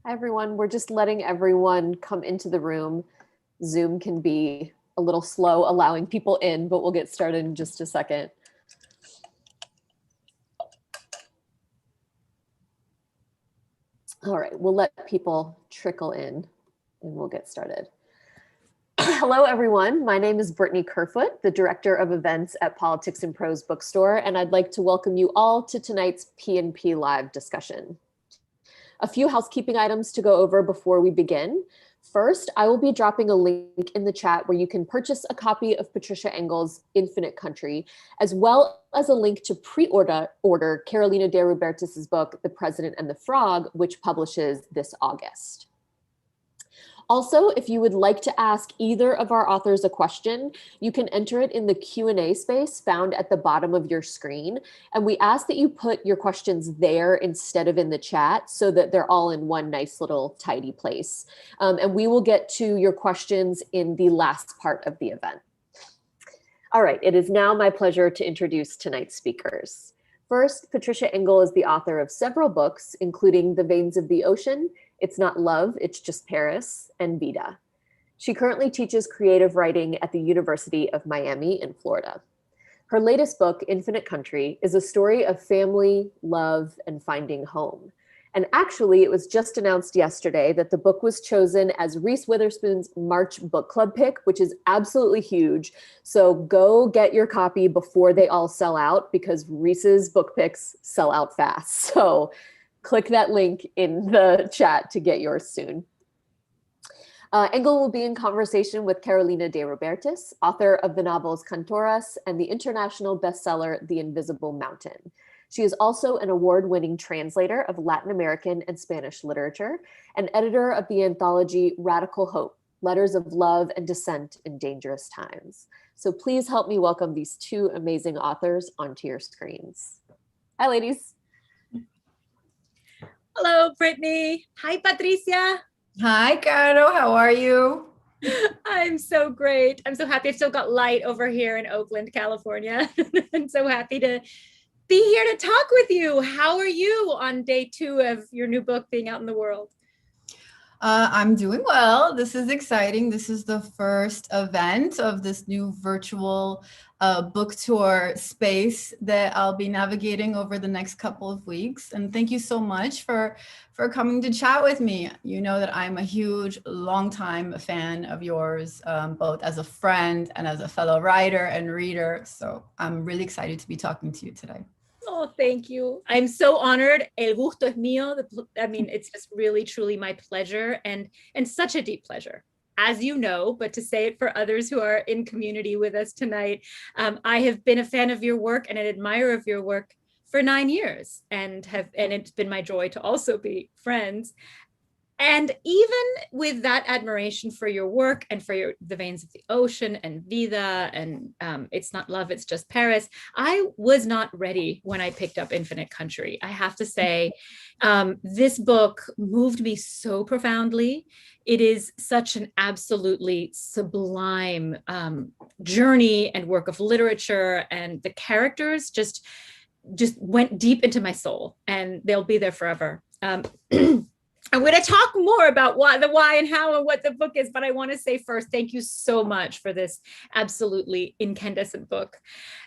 Hi, everyone. We're just letting everyone come into the room. Zoom can be a little slow allowing people in, but we'll get started in just a second. All right, we'll let people trickle in and we'll get started. Hello, everyone. My name is Brittany Kerfoot, the Director of Events at Politics and Prose Bookstore, and I'd like to welcome you all to tonight's P&P Live discussion. A few housekeeping items to go over before we begin. First, I will be dropping a link in the chat where you can purchase a copy of Patricia Engel's Infinite Country, as well as a link to pre-order Carolina de Robertis' book, The President and the Frog, which publishes this August. Also, if you would like to ask either of our authors a question, you can enter it in the Q&A space found at the bottom of your screen. And we ask that you put your questions there instead of in the chat so that they're all in one nice little tidy place. And we will get to your questions in the last part of the event. All right, it is now my pleasure to introduce tonight's speakers. First, Patricia Engel is the author of several books, including The Veins of the Ocean, It's Not Love, It's Just Paris, and Vida. She currently teaches creative writing at the University of Miami in Florida. Her latest book, Infinite Country, is a story of family, love, and finding home. And actually, it was just announced yesterday that the book was chosen as Reese Witherspoon's March Book Club pick, which is absolutely huge. So go get your copy before they all sell out, because Reese's book picks sell out fast. So click that link in the chat to get yours soon. Engel will be in conversation with Carolina de Robertis, author of the novels Cantoras and the international bestseller The Invisible Mountain. She is also an award-winning translator of Latin American and Spanish literature and editor of the anthology Radical Hope, Letters of Love and Dissent in Dangerous Times. So please help me welcome these two amazing authors onto your screens. Hi, ladies. Hello, Brittany. Hi, Patricia. Hi, Caro. How are you? I'm so great. I'm so happy. I've still got light over here in Oakland, California. I'm so happy to be here to talk with you. How are you on day 2 of your new book being out in the world? I'm doing well. This is exciting. This is the first event of this new virtual book tour space that I'll be navigating over the next couple of weeks. And thank you so much for coming to chat with me. You know that I'm a huge, longtime fan of yours, both as a friend and as a fellow writer and reader. So I'm really excited to be talking to you today. Oh, thank you. I'm so honored. El gusto es mío. I mean, it's just really, truly my pleasure and such a deep pleasure, as you know, but to say it for others who are in community with us tonight, I have been a fan of your work and an admirer of your work for 9 years and it's been my joy to also be friends. And even with that admiration for your work and for The Veins of the Ocean and Vida and It's Not Love, It's Just Paris, I was not ready when I picked up Infinite Country. I have to say, this book moved me so profoundly. It is such an absolutely sublime journey and work of literature, and the characters just went deep into my soul, and they'll be there forever. I'm going to talk more about the why and how and what the book is, but I want to say first, thank you so much for this absolutely incandescent book.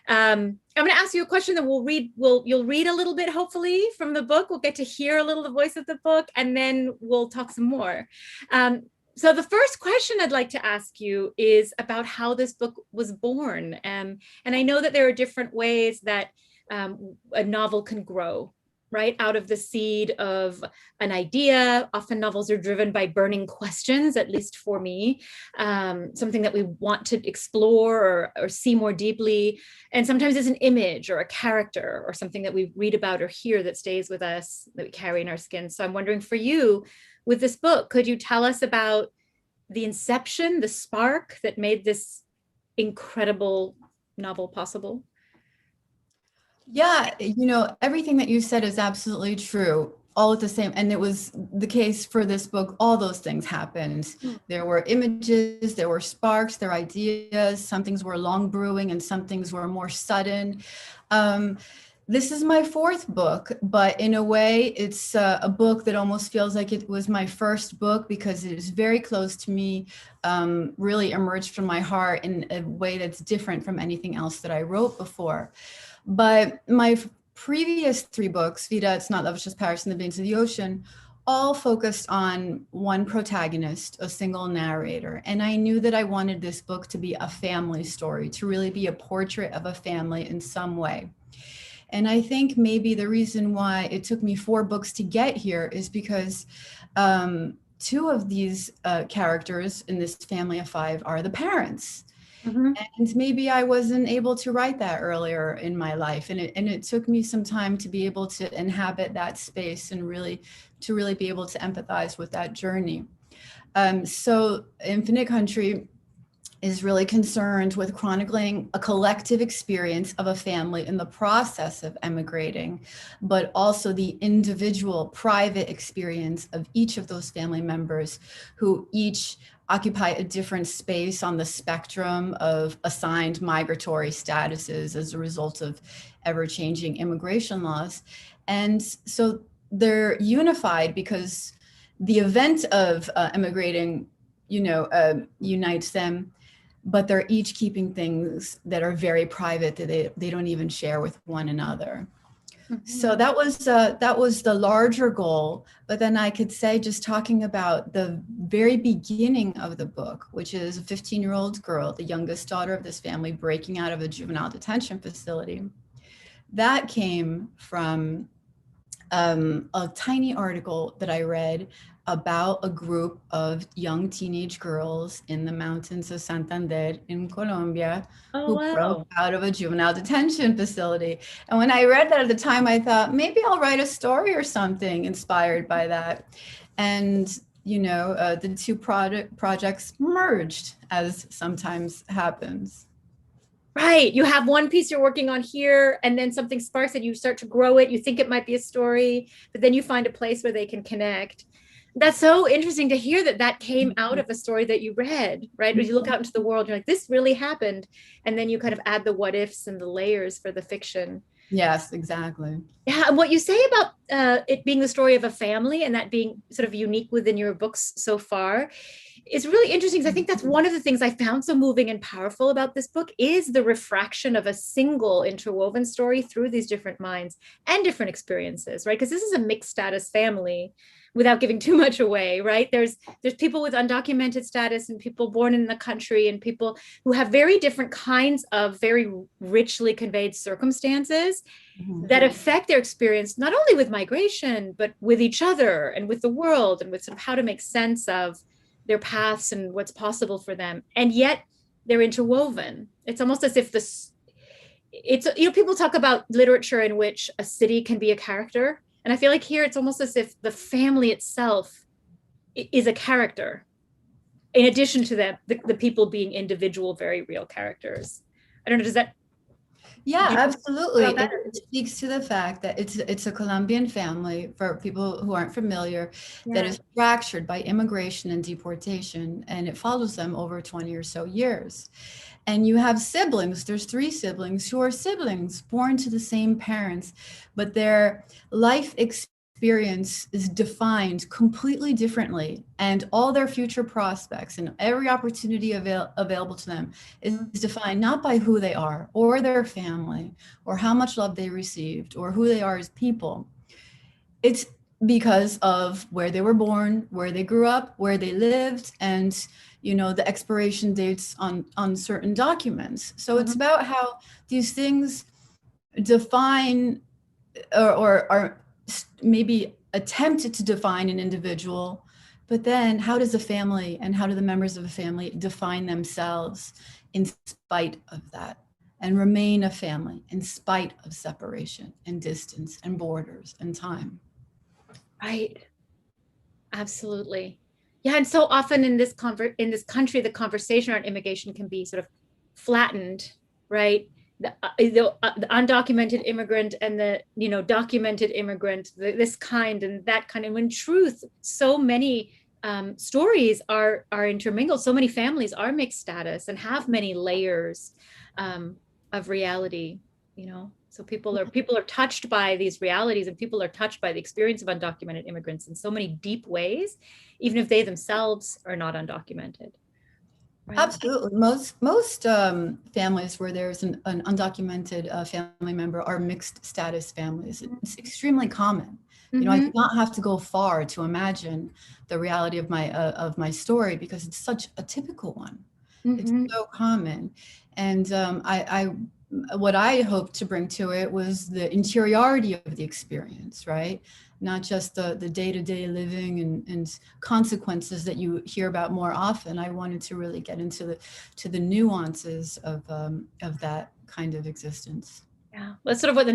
I'm going to ask you a question that you'll read a little bit, hopefully, from the book. We'll get to hear a little the voice of the book, and then we'll talk some more. So the first question I'd like to ask you is about how this book was born. And I know that there are different ways that a novel can grow, right? Out of the seed of an idea. Often novels are driven by burning questions, at least for me, something that we want to explore or see more deeply. And sometimes it's an image or a character or something that we read about or hear that stays with us, that we carry in our skin. So I'm wondering, for you, with this book, could you tell us about the inception, the spark that made this incredible novel possible? Yeah, you know, everything that you said is absolutely true. All at the same, and it was the case for this book. All those things happened. There were images, there were sparks, there were ideas. Some things were long brewing and some things were more sudden. This is my fourth book, but in a way, it's a book that almost feels like it was my first book because it is very close to me, really emerged from my heart in a way that's different from anything else that I wrote before. But my previous three books, Vida, It's Not Love, It's Just Paris, and The Veins of the Ocean, all focused on one protagonist, a single narrator. And I knew that I wanted this book to be a family story, to really be a portrait of a family in some way. And I think maybe the reason why it took me 4 books to get here is because 2 of these characters in this family of 5 are the parents. Mm-hmm. And maybe I wasn't able to write that earlier in my life. And it took me some time to be able to inhabit that space and really be able to empathize with that journey. So Infinite Country is really concerned with chronicling a collective experience of a family in the process of emigrating, but also the individual private experience of each of those family members who each occupy a different space on the spectrum of assigned migratory statuses as a result of ever-changing immigration laws. And so they're unified because the event of emigrating, unites them, but they're each keeping things that are very private that they don't even share with one another. Mm-hmm. So that was the larger goal. But then I could say, just talking about the very beginning of the book, which is a 15-year-old girl, the youngest daughter of this family, breaking out of a juvenile detention facility. That came from a tiny article that I read about a group of young teenage girls in the mountains of Santander in Colombia who broke out of a juvenile detention facility. And when I read that at the time, I thought, maybe I'll write a story or something inspired by that. And, the 2 projects merged, as sometimes happens. Right. You have one piece you're working on here, and then something sparks and you start to grow it. You think it might be a story, but then you find a place where they can connect. That's so interesting to hear that came out of a story that you read, right? As you look out into the world, you're like, this really happened. And then you kind of add the what ifs and the layers for the fiction. Yes, exactly. Yeah. And what you say about it being the story of a family and that being sort of unique within your books so far is really interesting, because I think that's one of the things I found so moving and powerful about this book is the refraction of a single interwoven story through these different minds and different experiences, right? Because this is a mixed status family, without giving too much away, right? There's people with undocumented status and people born in the country and people who have very different kinds of very richly conveyed circumstances that affect their experience, not only with migration, but with each other and with the world and with sort of how to make sense of their paths and what's possible for them. And yet they're interwoven. It's almost as if people talk about literature in which a city can be a character. And I feel like here it's almost as if the family itself is a character, in addition to the people being individual, very real characters. I don't know, does that? Yeah, absolutely. It speaks to the fact that it's a Colombian family, for people who aren't familiar, that is fractured by immigration and deportation, and it follows them over 20 or so years. And you have siblings, there's 3 siblings who are siblings born to the same parents, but their life experience is defined completely differently, and all their future prospects and every opportunity available to them is defined not by who they are or their family or how much love they received or who they are as people. It's because of where they were born, where they grew up, where they lived, and the expiration dates on certain documents. So it's about how these things define or are maybe attempted to define an individual, but then how does a family and how do the members of a family define themselves in spite of that and remain a family in spite of separation and distance and borders and time? Right. Absolutely. Yeah, and so often in this country, the conversation around immigration can be sort of flattened, right? The undocumented immigrant and the documented immigrant, this kind and that kind. And in truth, so many stories are intermingled. So many families are mixed status and have many layers of reality. So people are touched by these realities, and people are touched by the experience of undocumented immigrants in so many deep ways, even if they themselves are not undocumented. Right? Absolutely. Most families where there's an undocumented family member are mixed status families. It's extremely common. You know, I do not have to go far to imagine the reality of my story, because it's such a typical one. It's so common. And what I hoped to bring to it was the interiority of the experience, right? Not just the day-to-day living and consequences that you hear about more often. I wanted to really get into the nuances of that kind of existence. Yeah, that's sort of what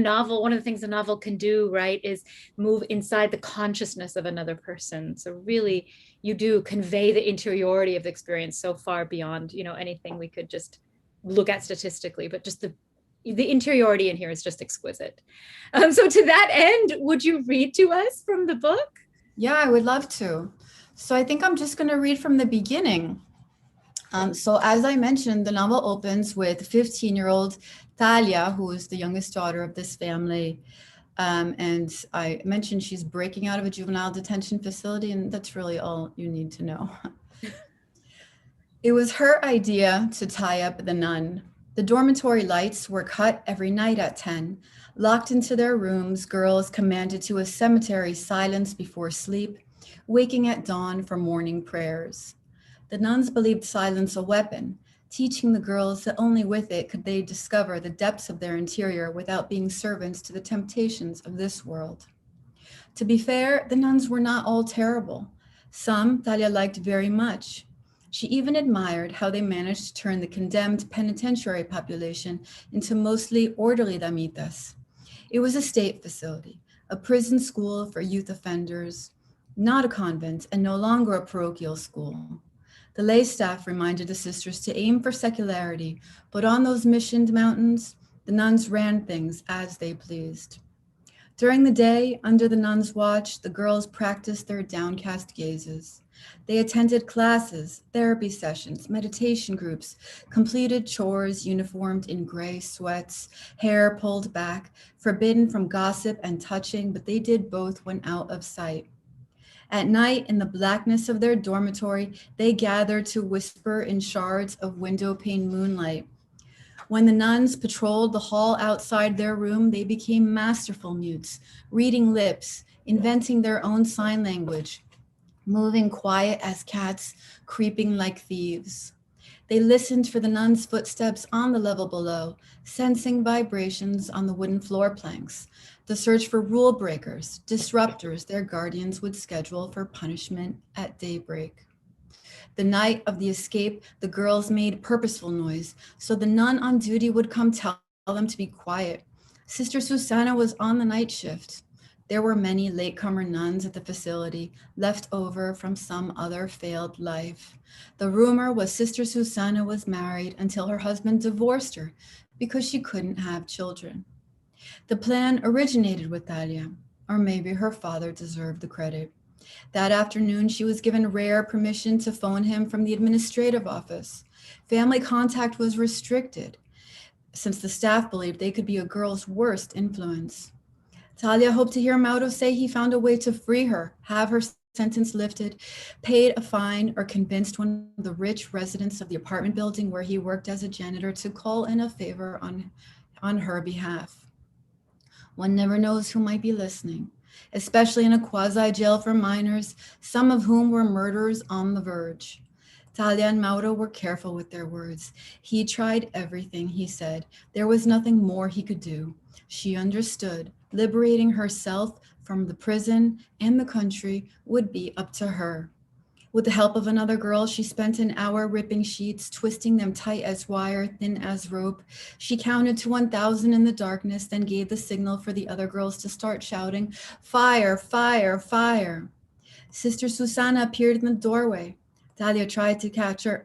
one of the things the novel can do, right, is move inside the consciousness of another person. So really, you do convey the interiority of the experience so far beyond, you know, anything we could just look at statistically, but just the interiority in here is just exquisite. So to that end, would you read to us from the book? Yeah, I would love to. So I think I'm just going to read from the beginning. So as I mentioned, the novel opens with 15-year-old Talia, who is the youngest daughter of this family. And I mentioned she's breaking out of a juvenile detention facility, and that's really all you need to know. It was her idea to tie up the nun. The dormitory lights were cut every night at 10. Locked into their rooms, girls commanded to a cemetery silence before sleep, waking at dawn for morning prayers. The nuns believed silence a weapon, teaching the girls that only with it could they discover the depths of their interior without being servants to the temptations of this world. To be fair, the nuns were not all terrible. Some Talia liked very much. She even admired how they managed to turn the condemned penitentiary population into mostly orderly damitas. It was a state facility, a prison school for youth offenders, not a convent and no longer a parochial school. The lay staff reminded the sisters to aim for secularity, but on those missioned mountains, the nuns ran things as they pleased. During the day, under the nuns' watch, the girls practiced their downcast gazes. They attended classes, therapy sessions, meditation groups, completed chores uniformed in gray sweats, hair pulled back, forbidden from gossip and touching, but they did both when out of sight. At night, in the blackness of their dormitory, they gathered to whisper in shards of window-pane moonlight. When the nuns patrolled the hall outside their room, they became masterful mutes, reading lips, inventing their own sign language, moving quiet as cats, creeping like thieves. They listened for the nuns' footsteps on the level below, sensing vibrations on the wooden floor planks, the search for rule breakers, disruptors their guardians would schedule for punishment at daybreak. The night of the escape, the girls made purposeful noise, so the nun on duty would come tell them to be quiet. Sister Susana was on the night shift. There were many latecomer nuns at the facility, left over from some other failed life. The rumor was Sister Susana was married until her husband divorced her because she couldn't have children. The plan originated with Talia, or maybe her father deserved the credit. That afternoon, she was given rare permission to phone him from the administrative office. Family contact was restricted, since the staff believed they could be a girl's worst influence. Talia hoped to hear Mauro say he found a way to free her, have her sentence lifted, paid a fine, or convinced one of the rich residents of the apartment building where he worked as a janitor to call in a favor on her behalf. One never knows who might be listening, especially in a quasi-jail for minors, some of whom were murderers on the verge. Talia and Mauro were careful with their words. He tried everything, he said. There was nothing more he could do. She understood. Liberating herself from the prison and the country would be up to her. With the help of another girl, she spent an hour ripping sheets, twisting them tight as wire, thin as rope. She counted to 1,000 in the darkness, then gave the signal for the other girls to start shouting, "Fire, fire, fire." Sister Susana appeared in the doorway. Talia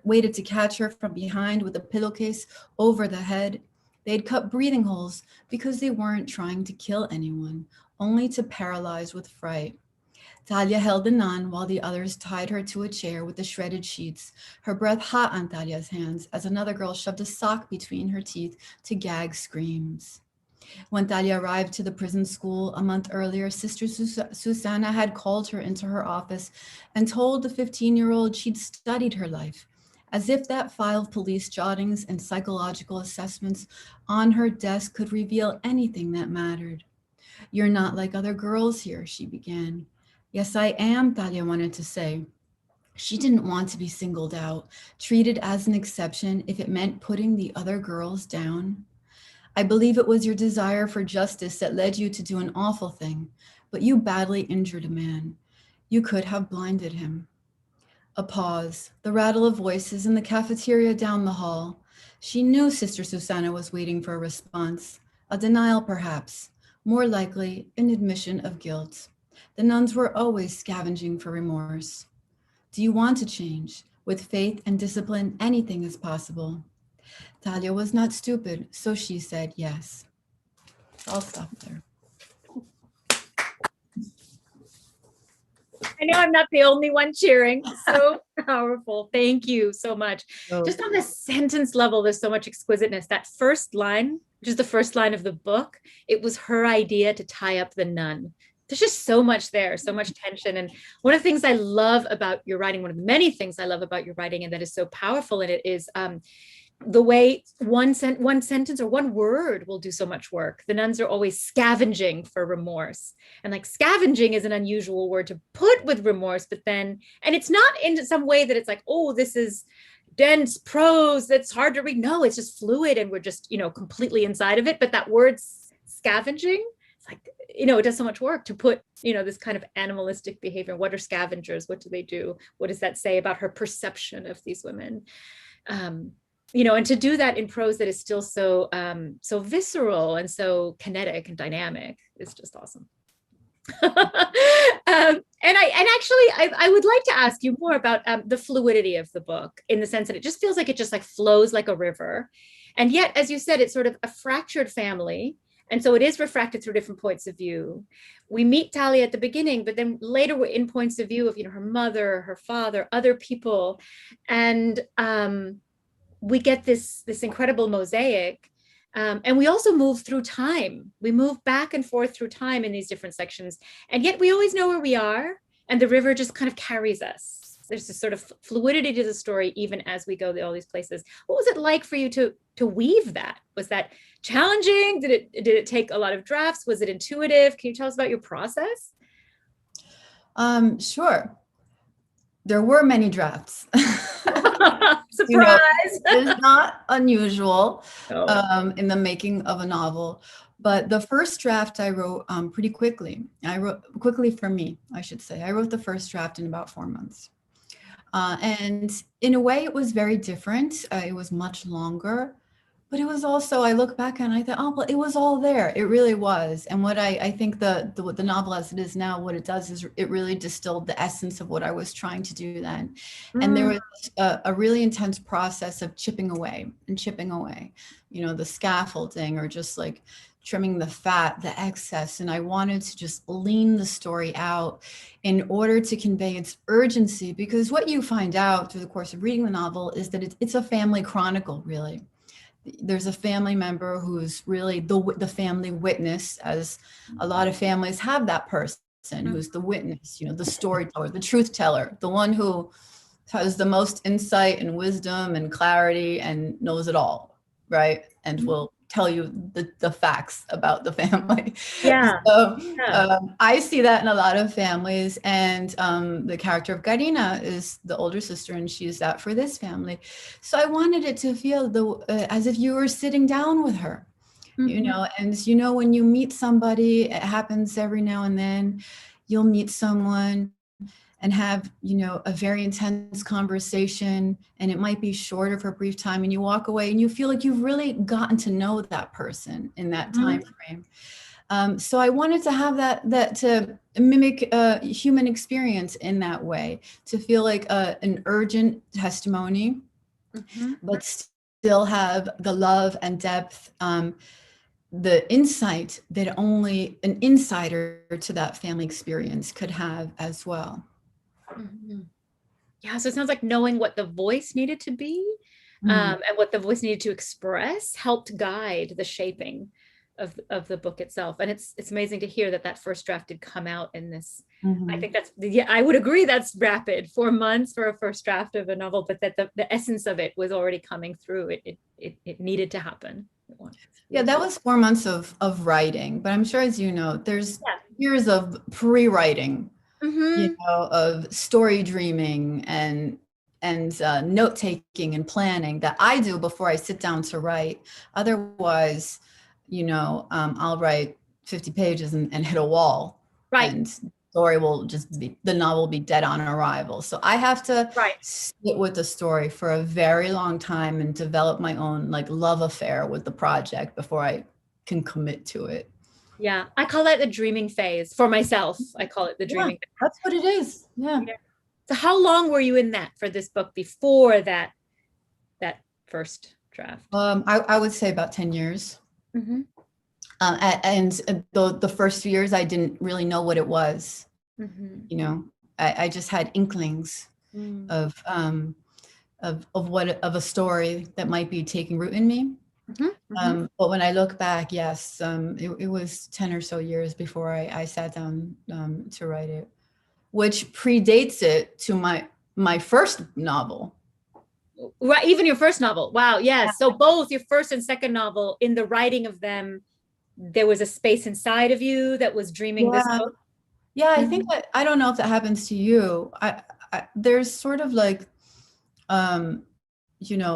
waited to catch her from behind with a pillowcase over the head. They'd cut breathing holes because they weren't trying to kill anyone, only to paralyze with fright. Talia held the nun while the others tied her to a chair with the shredded sheets, her breath hot on Talia's hands as another girl shoved a sock between her teeth to gag screams. When Talia arrived to the prison school a month earlier, Sister Susana had called her into her office and told the 15-year-old she'd studied her life, as if that file of police jottings and psychological assessments on her desk could reveal anything that mattered. "You're not like other girls here," she began. "Yes, I am," Talia wanted to say. She didn't want to be singled out, treated as an exception if it meant putting the other girls down. "I believe it was your desire for justice that led you to do an awful thing, but you badly injured a man. You could have blinded him." A pause, the rattle of voices in the cafeteria down the hall. She knew Sister Susana was waiting for a response, a denial perhaps, more likely an admission of guilt. The nuns were always scavenging for remorse. "Do you want to change? With faith and discipline, anything is possible." Talia was not stupid, so she said yes. I'll stop there. I know I'm not the only one cheering. So powerful. Thank you so much. Just on the sentence level, there's so much exquisiteness. That first line, which is the first line of the book, it was her idea to tie up the nun. There's just so much there, so much tension. And one of the things I love about your writing, one of the many things I love about your writing and that is so powerful in it is the way one sentence or one word will do so much work. The nuns are always scavenging for remorse. And like scavenging is an unusual word to put with remorse, but then, and it's not in some way that it's like, oh, this is dense prose that's hard to read. No, it's just fluid and we're just, completely inside of it. But that word scavenging, it's like, it does so much work to put, this kind of animalistic behavior. What are scavengers? What do they do? What does that say about her perception of these women? And to do that in prose that is still so visceral and so kinetic and dynamic is just awesome. I would like to ask you more about the fluidity of the book, in the sense that it just feels like it just like flows like a river. And yet, as you said, it's sort of a fractured family. And so it is refracted through different points of view. We meet Talia at the beginning, but then later we're in points of view of, her mother, her father, other people. And we get this incredible mosaic. And we also move through time. We move back and forth through time in these different sections. And yet we always know where we are. And the river just kind of carries us. There's this sort of fluidity to the story, even as we go to all these places. What was it like for you to weave that? Was that challenging? Did it take a lot of drafts? Was it intuitive? Can you tell us about your process? Sure. There were many drafts. Surprise! It's not unusual in the making of a novel, but the first draft I wrote pretty quickly. I wrote quickly for me, I should say. I wrote the first draft in about 4 months. And in a way, it was very different. It was much longer, but it was also, I look back and I thought, oh, well, it was all there. It really was. And what I think the novel as it is now, what it does is it really distilled the essence of what I was trying to do then. And there was a really intense process of chipping away, the scaffolding, or just like trimming the fat, the excess. And I wanted to just lean the story out in order to convey its urgency, because what you find out through the course of reading the novel is that it's a family chronicle, really. There's a family member who's really the family witness, as a lot of families have that person who's the witness, the storyteller, the truth teller, the one who has the most insight and wisdom and clarity and knows it all, right? And will tell you the facts about the family. Yeah. So I see that in a lot of families, and the character of Karina is the older sister, and she's that for this family. So I wanted it to feel as if you were sitting down with her, and when you meet somebody, it happens every now and then, you'll meet someone and have, a very intense conversation, and it might be shorter for a brief time, and you walk away and you feel like you've really gotten to know that person in that time frame. So I wanted to have that to mimic human experience in that way, to feel like an urgent testimony, but still have the love and depth, the insight that only an insider to that family experience could have as well. Yeah, so it sounds like knowing what the voice needed to be and what the voice needed to express helped guide the shaping of the book itself. And it's amazing to hear that first draft did come out in this. Mhm. I think I would agree that's rapid, 4 months for a first draft of a novel, but that the essence of it was already coming through. It needed to happen. Yeah, that was 4 months of writing, but I'm sure, as you know, there's Yeah. years of pre-writing, Mhm. of story dreaming and note taking and planning that I do before I sit down to write. Otherwise, I'll write 50 pages and hit a wall, Right. and the novel will be dead on arrival. So I have to Right. sit with the story for a very long time and develop my own love affair with the project before I can commit to it. Yeah, I call that the dreaming phase for myself. I call it the dreaming phase. That's what it is. Yeah. So how long were you in that for this book before that first draft? I would say about 10 years. Mm-hmm. And the first few years, I didn't really know what it was. Mm-hmm. I just had inklings of a story that might be taking root in me. Mm-hmm. But when I look back, yes, it was 10 or so years before I sat down to write it, which predates it to my first novel. Right, even your first novel. Wow, yes. Yeah. So both your first and second novel, in the writing of them, there was a space inside of you that was dreaming this book. Yeah, I think I don't know if that happens to you. There's sort of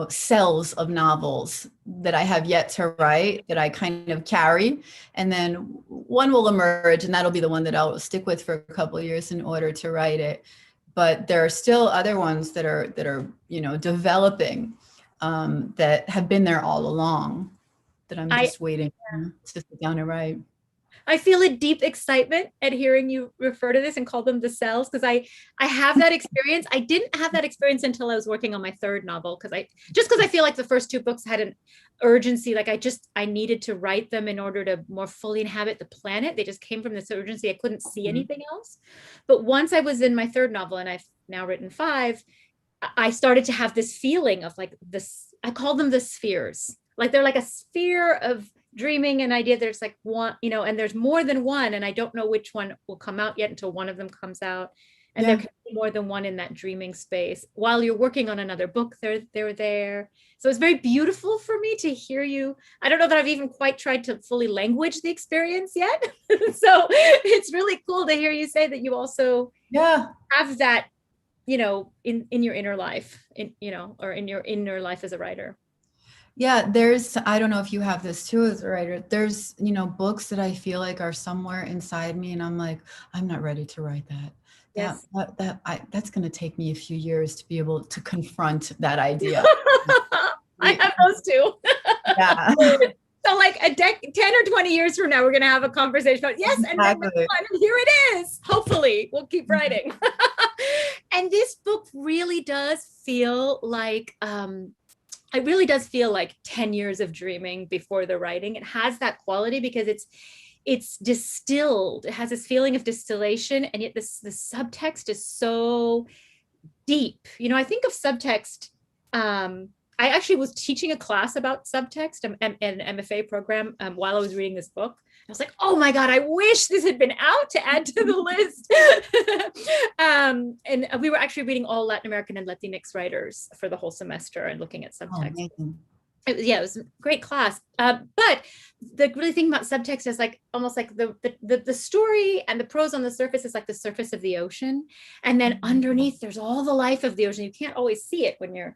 cells of novels that I have yet to write that I kind of carry, and then one will emerge, and that'll be the one that I'll stick with for a couple of years in order to write it. But there are still other ones that are developing, that have been there all along, that I'm just waiting to sit down and write. I feel a deep excitement at hearing you refer to this and call them the cells, because I have that experience. I didn't have that experience until I was working on my third novel, because I feel like the first two books had an urgency. Like I needed to write them in order to more fully inhabit the planet. They just came from this urgency. I couldn't see anything else. But once I was in my third novel, and I've now written 5, I started to have this feeling of this, I call them the spheres. Like they're like a sphere of dreaming and idea. There's one, and there's more than one, and I don't know which one will come out yet until one of them comes out. And there can be more than one in that dreaming space. While you're working on another book, they're there. So it's very beautiful for me to hear you. I don't know that I've even quite tried to fully language the experience yet. So it's really cool to hear you say that you also have that, in your inner life, or in your inner life as a writer. Yeah, I don't know if you have this too as a writer, there's, books that I feel like are somewhere inside me, and I'm like, I'm not ready to write that. Yes. That's going to take me a few years to be able to confront that idea. I have those too. Yeah. So 10 or 20 years from now, we're going to have a conversation about, yes, and then here it is. Hopefully we'll keep writing. And this book really does feel like, it really does feel like 10 years of dreaming before the writing. It has that quality because it's distilled. It has this feeling of distillation, and yet the subtext is so deep. I think of subtext. I actually was teaching a class about subtext, an MFA program, while I was reading this book. I was like, oh my God, I wish this had been out to add to the list. And we were actually reading all Latin American and Latinx writers for the whole semester and looking at subtext. It was a great class. But the really thing about subtext is almost like the story and the prose on the surface is like the surface of the ocean. And then underneath, there's all the life of the ocean. You can't always see it when you're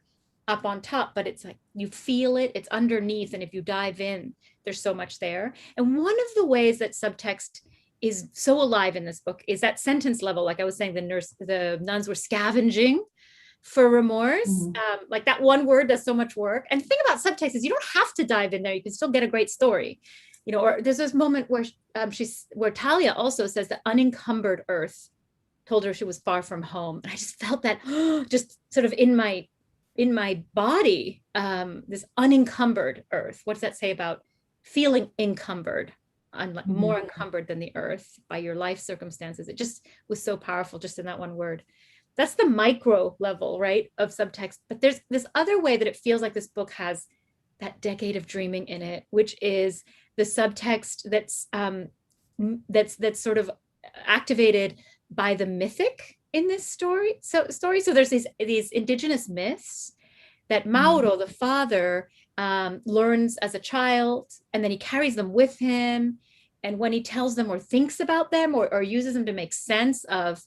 up on top, but it's like you feel it, it's underneath. And if you dive in, there's so much there. And one of the ways that subtext is so alive in this book is that sentence level. Like I was saying, the nuns were scavenging for remorse. Like that one word does so much work. And the thing about subtext is you don't have to dive in there. You can still get a great story. Or there's this moment where Talia also says the unencumbered earth told her she was far from home. And I just felt that just sort of in my body, this unencumbered earth. What does that say about feeling encumbered, more encumbered than the earth by your life circumstances? It just was so powerful just in that one word. That's the micro level, right, of subtext. But there's this other way that it feels like this book has that decade of dreaming in it, which is the subtext that's sort of activated by the mythic in this story. So there's these indigenous myths that Mauro, the father, learns as a child, and then he carries them with him. And when he tells them or thinks about them or uses them to make sense of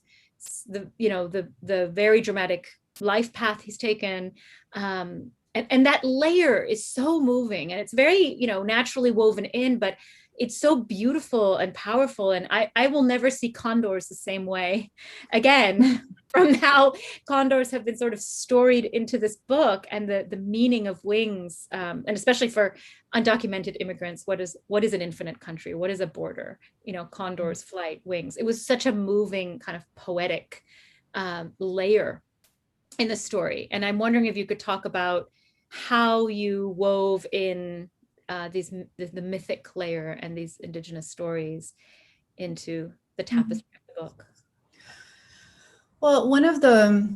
the very dramatic life path he's taken, and that layer is so moving, and it's very, naturally woven in, but it's so beautiful and powerful. And I will never see condors the same way again from how condors have been sort of storied into this book, and the meaning of wings, and especially for undocumented immigrants, what is an infinite country? What is a border? Condors, flight, wings. It was such a moving kind of poetic layer in the story. And I'm wondering if you could talk about how you wove in the mythic layer and these indigenous stories into the tapestry of the book. Well, one of the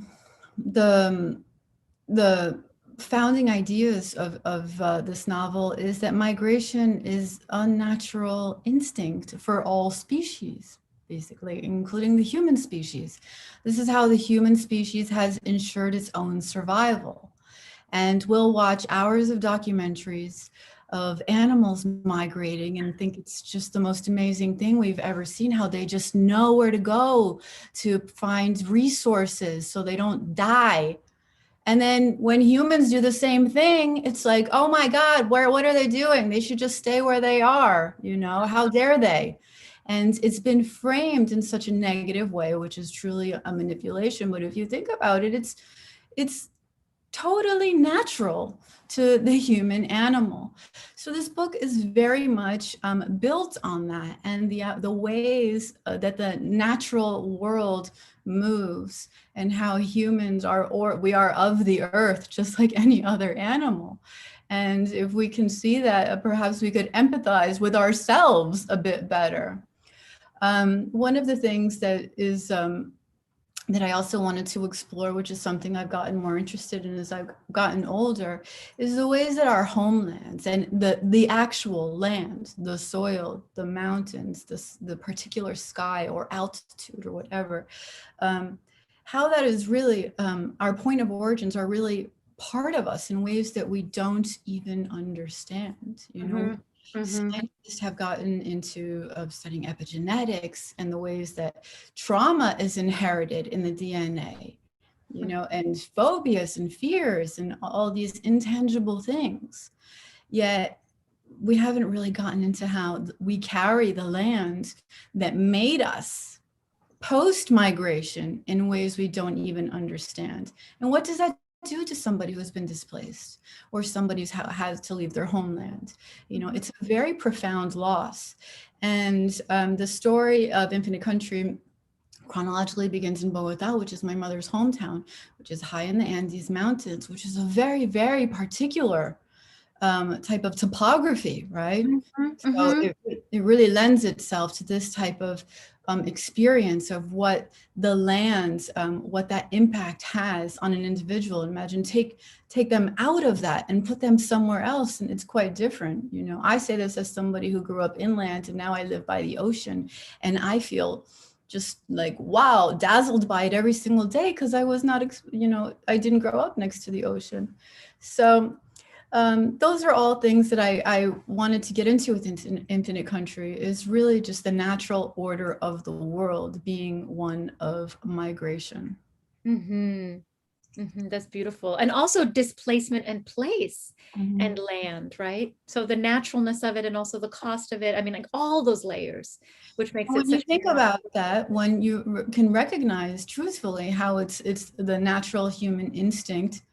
founding ideas of this novel is that migration is a natural instinct for all species, basically, including the human species. This is how the human species has ensured its own survival. And we'll watch hours of documentaries of animals migrating and think it's just the most amazing thing we've ever seen, how they just know where to go to find resources so they don't die. And then when humans do the same thing, it's like, oh my God, what are they doing? They should just stay where they are, how dare they? And it's been framed in such a negative way, which is truly a manipulation. But if you think about it, it's totally natural to the human animal. So this book is very much built on that, and the ways that the natural world moves, and how humans we are of the earth, just like any other animal. And if we can see that, perhaps we could empathize with ourselves a bit better. One of the things that is that I also wanted to explore, which is something I've gotten more interested in as I've gotten older, is the ways that our homelands and the actual land, the soil, the mountains, the particular sky or altitude or whatever, how that is really, our point of origins are really part of us in ways that we don't even understand, Scientists have gotten into studying epigenetics and the ways that trauma is inherited in the DNA, and phobias and fears and all these intangible things. Yet we haven't really gotten into how we carry the land that made us post-migration in ways we don't even understand. And what does that do to somebody who's been displaced or somebody who's has to leave their homeland? It's a very profound loss. And the story of Infinite Country chronologically begins in Bogotá, which is my mother's hometown, which is high in the Andes Mountains, which is a very, very particular type of topography, right? So it really lends itself to this type of experience of what the land, what that impact has on an individual. Imagine take them out of that and put them somewhere else, and it's quite different. I say this as somebody who grew up inland and now I live by the ocean, and I feel just like, wow, dazzled by it every single day, because I was not, I didn't grow up next to the ocean. So those are all things that I wanted to get into with Infinite Country, is really just the natural order of the world being one of migration. That's beautiful. And also displacement and place and land, right? So the naturalness of it and also the cost of it. I mean, like all those layers, which makes it when you think about that, when you can recognize truthfully how it's the natural human instinct,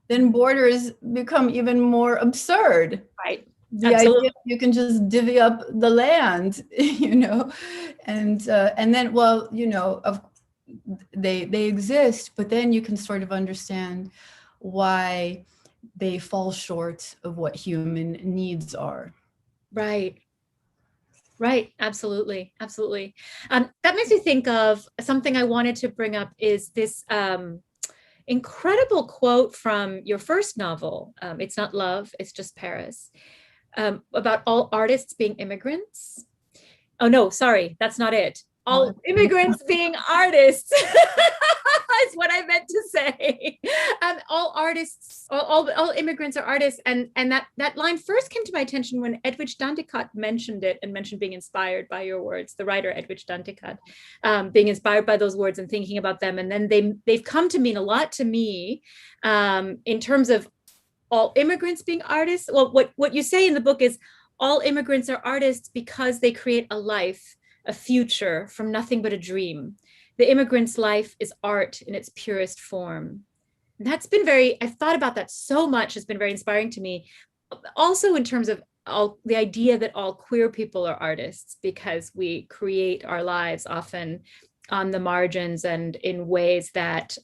then borders become even more absurd. Right. The idea you can just divvy up the land, and then, well, they exist, but then you can sort of understand why they fall short of what human needs are. Right. Absolutely. That makes me think of something I wanted to bring up, is this incredible quote from your first novel, It's Not Love, It's Just Paris, about all artists being immigrants. Oh no, sorry, that's not it. All immigrants being artists is what I meant to say. All artists, all immigrants are artists. And that line first came to my attention when Edwidge Danticat mentioned it, and mentioned being inspired by your words, the writer Edwidge Danticat, being inspired by those words and thinking about them. And then they've come to mean a lot to me in terms of all immigrants being artists. Well, what you say in the book is all immigrants are artists because they create a life, a future from nothing but a dream. The immigrant's life is art in its purest form. And that's been I've thought about that so much, has been very inspiring to me. Also in terms of the idea that all queer people are artists, because we create our lives often on the margins and in ways that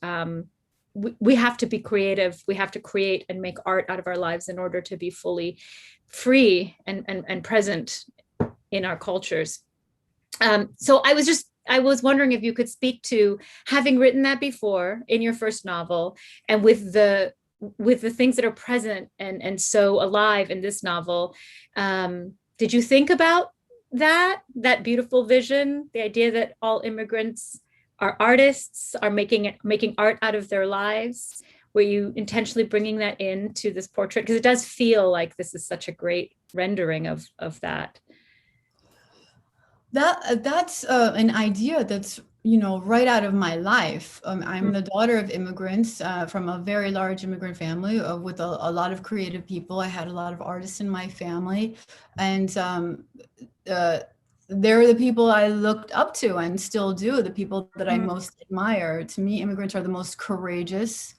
we have to be creative. We have to create and make art out of our lives in order to be fully free and present in our cultures. So I was wondering if you could speak to having written that before in your first novel, and with the things that are present and so alive in this novel. Did you think about that beautiful vision, the idea that all immigrants are artists, are making art out of their lives? Were you intentionally bringing that into this portrait? Because it does feel like this is such a great rendering of that. That's an idea that's, right out of my life. I'm the daughter of immigrants from a very large immigrant family with a lot of creative people. I had a lot of artists in my family, and they're the people I looked up to and still do, the people that I most admire. To me, immigrants are the most courageous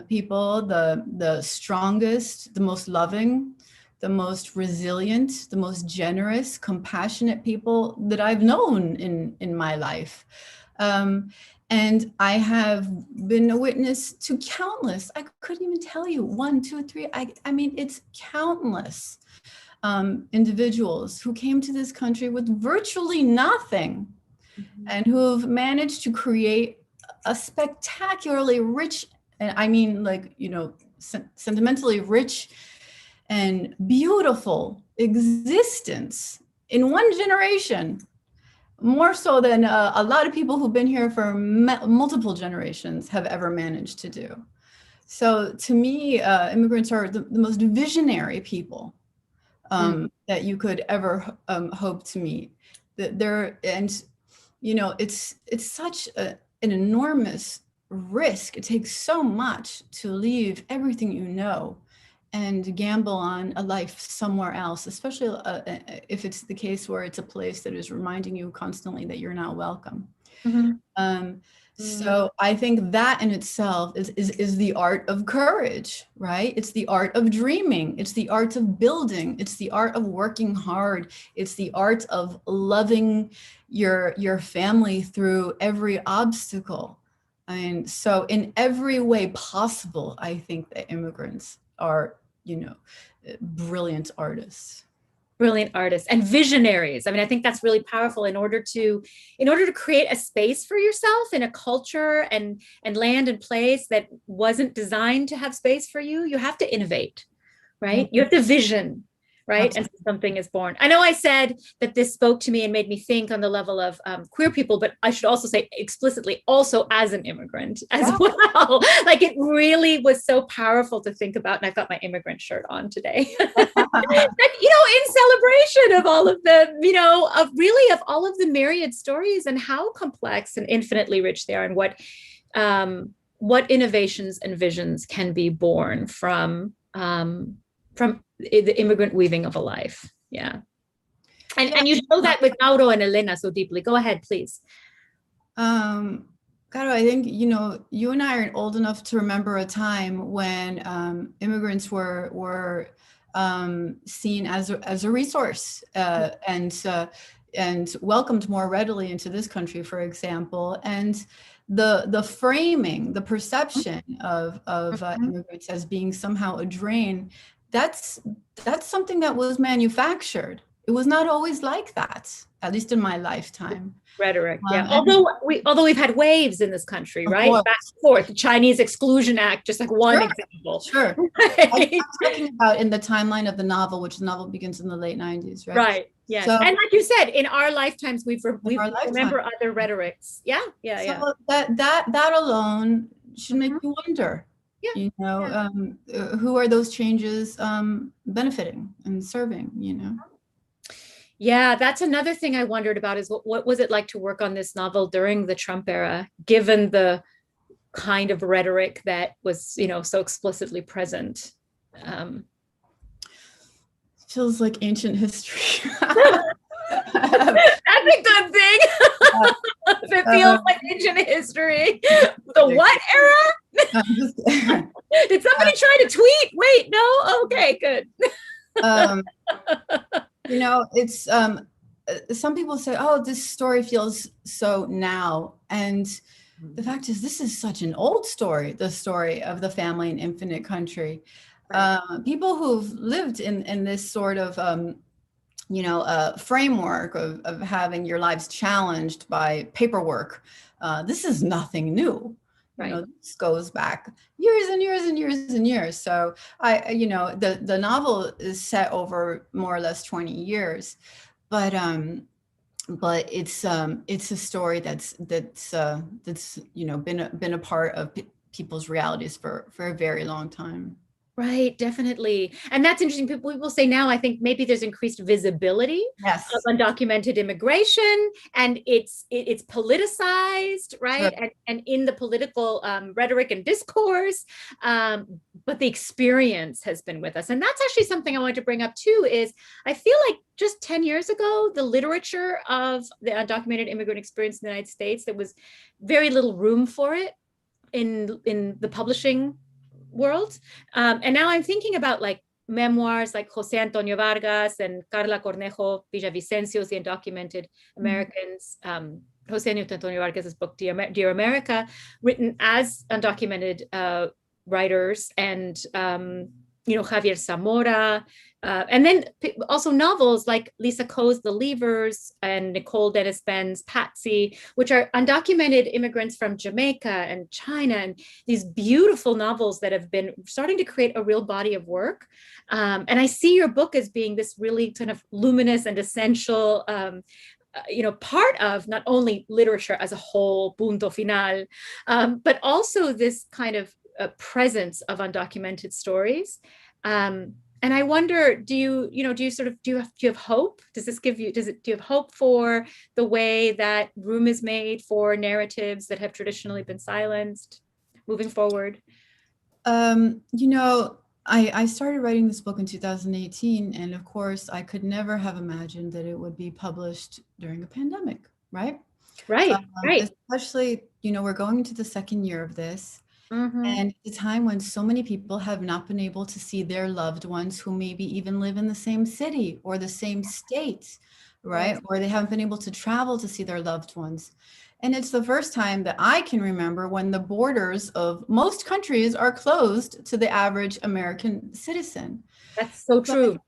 people, the strongest, the most loving, the most resilient, the most generous, compassionate people that I've known in my life. And I have been a witness to countless, I couldn't even tell you, 1, 2, 3, I mean, it's countless individuals who came to this country with virtually nothing, and who've managed to create a spectacularly rich, and I mean, like, sentimentally rich and beautiful existence in one generation, more so than a lot of people who've been here for multiple generations have ever managed to do. So to me, immigrants are the most visionary people that you could ever hope to meet. It's such an enormous risk. It takes so much to leave everything you know and gamble on a life somewhere else, especially if it's the case where it's a place that is reminding you constantly that you're not welcome. So I think that in itself is the art of courage, right? It's the art of dreaming. It's the art of building. It's the art of working hard. It's the art of loving your family through every obstacle. I mean, so in every way possible, I think that immigrants are, brilliant artists. Brilliant artists and visionaries. I mean, I think that's really powerful in order to create a space for yourself in a culture and land and place that wasn't designed to have space for you. You have to innovate, right? You have to vision, right? Absolutely. And something is born. I know I said that this spoke to me and made me think on the level of queer people, but I should also say explicitly also as an immigrant as well. Like, it really was so powerful to think about. And I've got my immigrant shirt on today. In celebration of all of the, of all of the myriad stories and how complex and infinitely rich they are, and what innovations and visions can be born from the immigrant weaving of a life. Yeah. And you know that with Mauro and Elena so deeply. Go ahead, please. Caro, I think, you and I are old enough to remember a time when immigrants were seen as a resource and welcomed more readily into this country, for example. And the framing, the perception of immigrants as being somehow a drain, that's something that was manufactured. It was not always like that. at least in my lifetime. Rhetoric, yeah. And Although we've had waves in this country, of right? course. Back and forth. The Chinese Exclusion Act, just like one Sure. example. Sure. Right? I'm talking about in the timeline of the novel, which the novel begins in the late 90s, right? Right. Yes. So, and like you said, in our lifetimes, we our remember lifetime. other rhetorics. Yeah. Yeah. Yeah. So that alone should make you wonder, Yeah. you know, who are those changes benefiting and serving, you know? Yeah, that's another thing I wondered about is what was it like to work on this novel during the Trump era, given the kind of rhetoric that was, you know, so explicitly present. Feels like ancient history. That's a good thing. If it feels like ancient history. The what era? Did somebody try to tweet? Wait, no? Okay, good. You know, it's some people say, oh, this story feels so now. And the fact is, this is such an old story, the story of the family in Infinite Country. Right. People who've lived in this sort of, you know, framework of having your lives challenged by paperwork. This is nothing new. Right. You know, this goes back years and years and years and years. So you know, the novel is set over more or less 20 years, but it's a story that's you know been a part of people's realities for a very long time. Right, definitely. And that's interesting. People say now, I think maybe there's increased visibility of undocumented immigration, and it's politicized, right? Sure. And in the political rhetoric and discourse, but the experience has been with us. And that's actually something I wanted to bring up too, is I feel like just 10 years ago, the literature of the undocumented immigrant experience in the United States, there was very little room for it in the publishing world. And now I'm thinking about like memoirs like Jose Antonio Vargas and Carla Cornejo Villavicencio's The Undocumented Americans. Jose Antonio Vargas's book, Dear America, written as undocumented writers, and you know, Javier Zamora, and then also novels like Lisa Coe's The Leavers and Nicole Dennis Benn's Patsy, which are undocumented immigrants from Jamaica and China, and these beautiful novels that have been starting to create a real body of work. And I see your book as being this really kind of luminous and essential you know, part of not only literature as a whole, punto final, but also this kind of presence of undocumented stories. And I wonder, do you have hope? Do you have hope for the way that room is made for narratives that have traditionally been silenced moving forward? You know, I started writing this book in 2018, and of course I could never have imagined that it would be published during a pandemic, right? Right, right. Especially, you know, we're going into the second year of this. And at a time when so many people have not been able to see their loved ones who maybe even live in the same city or the same state, right? Or they haven't been able to travel to see their loved ones. And it's the first time that I can remember when the borders of most countries are closed to the average American citizen. That's so true.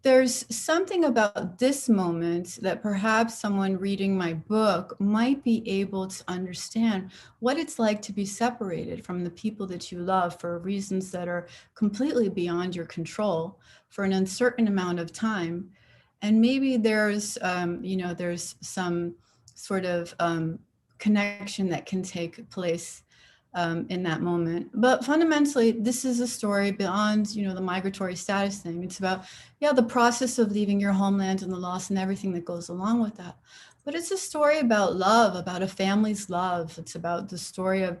There's something about this moment that perhaps someone reading my book might be able to understand what it's like to be separated from the people that you love for reasons that are completely beyond your control for an uncertain amount of time. And maybe there's, you know, there's some sort of connection that can take place in that moment. But fundamentally, this is a story beyond, you know, the migratory status thing. It's about, yeah, the process of leaving your homeland and the loss and everything that goes along with that. But it's a story about love, about a family's love. It's about the story of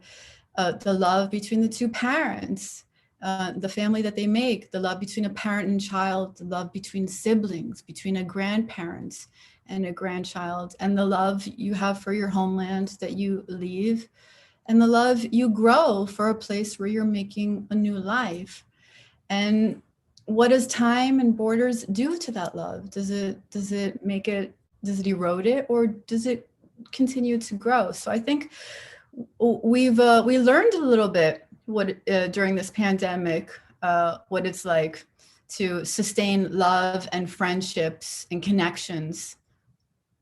the love between the two parents, the family that they make, the love between a parent and child, the love between siblings, between a grandparent and a grandchild, and the love you have for your homeland that you leave, and the love you grow for a place where you're making a new life. And what does time and borders do to that love? Does it erode it, or does it continue to grow? So I think we learned a little bit during this pandemic, what it's like to sustain love and friendships and connections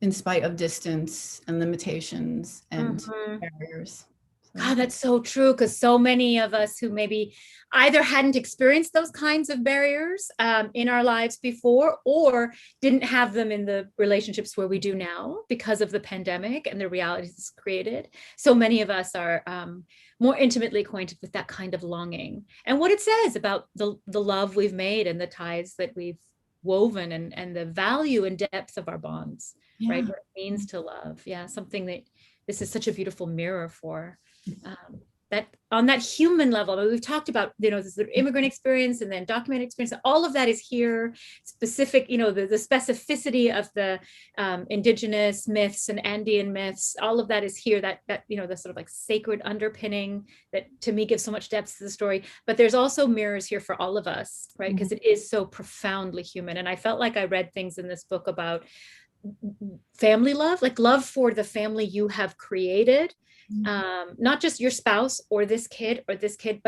in spite of distance and limitations and Mhm. barriers. So, God, that's so true, because so many of us who maybe either hadn't experienced those kinds of barriers in our lives before, or didn't have them in the relationships where we do now because of the pandemic and the realities it's created. So many of us are more intimately acquainted with that kind of longing and what it says about the love we've made and the ties that we've woven, and the value and depth of our bonds, right? yeah. What it means to love. Yeah, something that this is such a beautiful mirror for. That on that human level, I mean, we've talked about, this immigrant experience and then documented experience. All of that is here. Specific, the specificity of the indigenous myths and Andean myths. All of that is here. That the sort of like sacred underpinning that to me gives so much depth to the story. But there's also mirrors here for all of us, right? Because it is so profoundly human. And I felt like I read things in this book about family love, like love for the family you have created. Not just your spouse or this kid, but